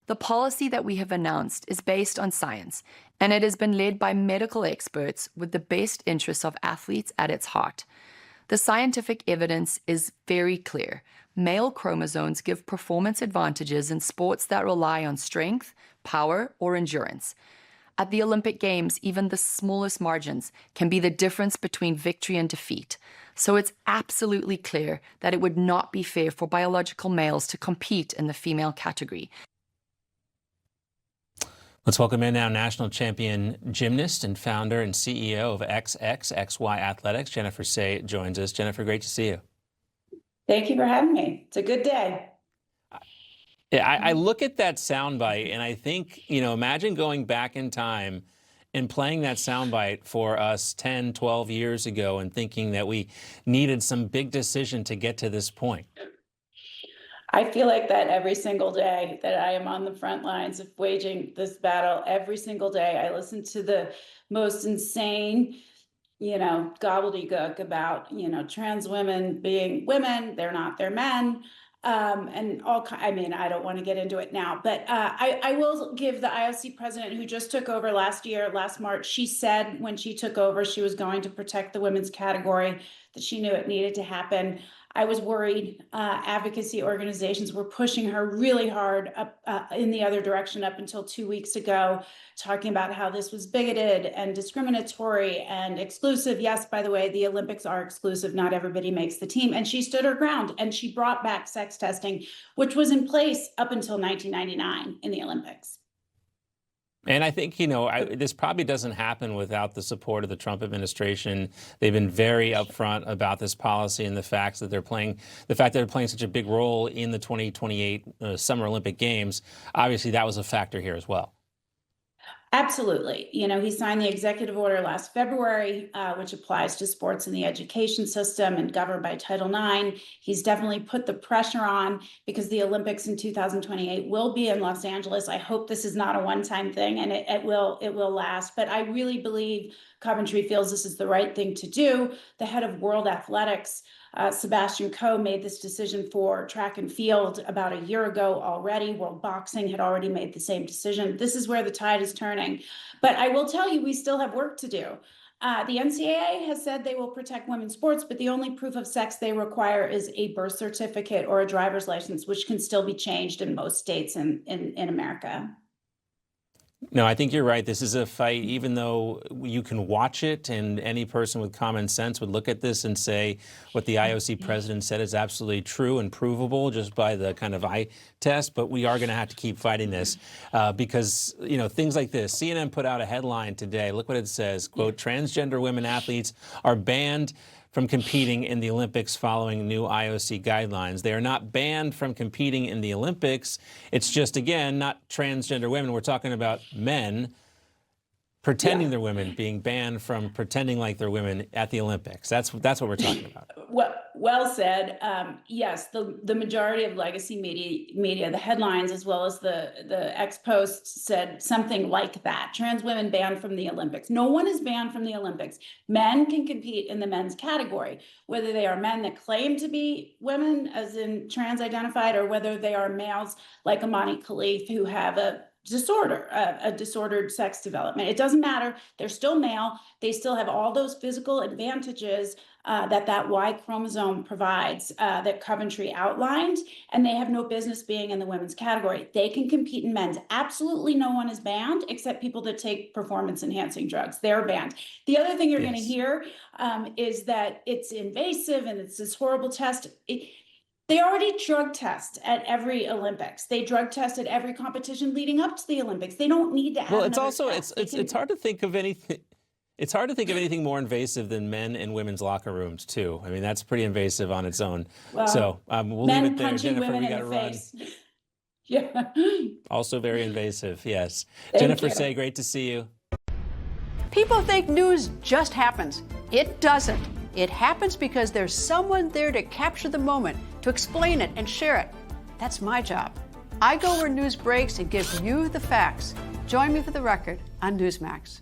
The policy that we have announced is based on science, and it has been led by medical experts with the best interests of athletes at its heart. The scientific evidence is very clear. Male chromosomes give performance advantages in sports that rely on strength, power, or endurance. At the Olympic Games, even the smallest margins can be the difference between victory and defeat. So it's absolutely clear that it would not be fair for biological males to compete in the female category. Let's welcome in now national champion gymnast and founder and CEO of XXXY Athletics. Jennifer Sey joins us. Jennifer, great to see you. Thank you for having me. It's a good day. Yeah, I look at that soundbite and I think, imagine going back in time and playing that soundbite for us 10, 12 years ago and thinking that we needed some big decision to get to this point. I feel like that every single day that I am on the front lines of waging this battle. Every single day I listen to the most insane, gobbledygook about, trans women being women, they're not, they're men. And I don't want to get into it now, but I will give the IOC president who just took over last March, she said when she took over, she was going to protect the women's category, that she knew it needed to happen. I was worried. Advocacy organizations were pushing her really hard up in the other direction up until 2 weeks ago, talking about how this was bigoted and discriminatory and exclusive. Yes, by the way, the Olympics are exclusive. Not everybody makes the team. And she stood her ground and she brought back sex testing, which was in place up until 1999 in the Olympics. And I think, this probably doesn't happen without the support of the Trump administration. They've been very upfront about this policy and the fact that they're playing such a big role in the 2028 Summer Olympic Games. Obviously, that was a factor here as well. Absolutely. He signed the executive order last February, which applies to sports in the education system and governed by Title IX. He's definitely put the pressure on because the Olympics in 2028 will be in Los Angeles. I hope this is not a one-time thing and it will last. But I really believe Coventry feels this is the right thing to do. The head of World Athletics, Sebastian Coe, made this decision for track and field about a year ago already. World Boxing had already made the same decision. This is where the tide is turning. But I will tell you, we still have work to do. The NCAA has said they will protect women's sports, but the only proof of sex they require is a birth certificate or a driver's license, which can still be changed in most states in America. No, I think you're right. This is a fight, even though you can watch it and any person with common sense would look at this and say what the IOC president said is absolutely true and provable just by the kind of eye test. But we are going to have to keep fighting this because, things like this. CNN put out a headline today. Look what it says, quote, transgender women athletes are banned from competing in the Olympics following new IOC guidelines. They are not banned from competing in the Olympics. It's just, again, not transgender women. We're talking about men pretending they're women, being banned from pretending like they're women at the Olympics. That's what we're talking about. Well said. Yes, the majority of legacy media, the headlines as well as the ex-posts said something like that. Trans women banned from the Olympics. No one is banned from the Olympics. Men can compete in the men's category, whether they are men that claim to be women, as in trans-identified, or whether they are males like Amani Khalif who have a disordered sex development. It doesn't matter. They're still male. They still have all those physical advantages that Y chromosome provides that Coventry outlined, and they have no business being in the women's category. They can compete in men's. Absolutely no one is banned except people that take performance-enhancing drugs. They're banned. The other thing you're going to hear is that it's invasive and it's this horrible test. They already drug test at every Olympics. They drug test at every competition leading up to the Olympics. They don't need to have. Well, it's also it's hard to think of anything. It's hard to think of anything more invasive than men in women's locker rooms too. I mean, that's pretty invasive on its own. Well, so we'll leave it there, Jennifer. We got to run. Yeah. Also very invasive. Yes. Thank Jennifer you. Sey, great to see you. People think news just happens. It doesn't. It happens because there's someone there to capture the moment, to explain it and share it. That's my job. I go where news breaks and give you the facts. Join me for The Record on Newsmax.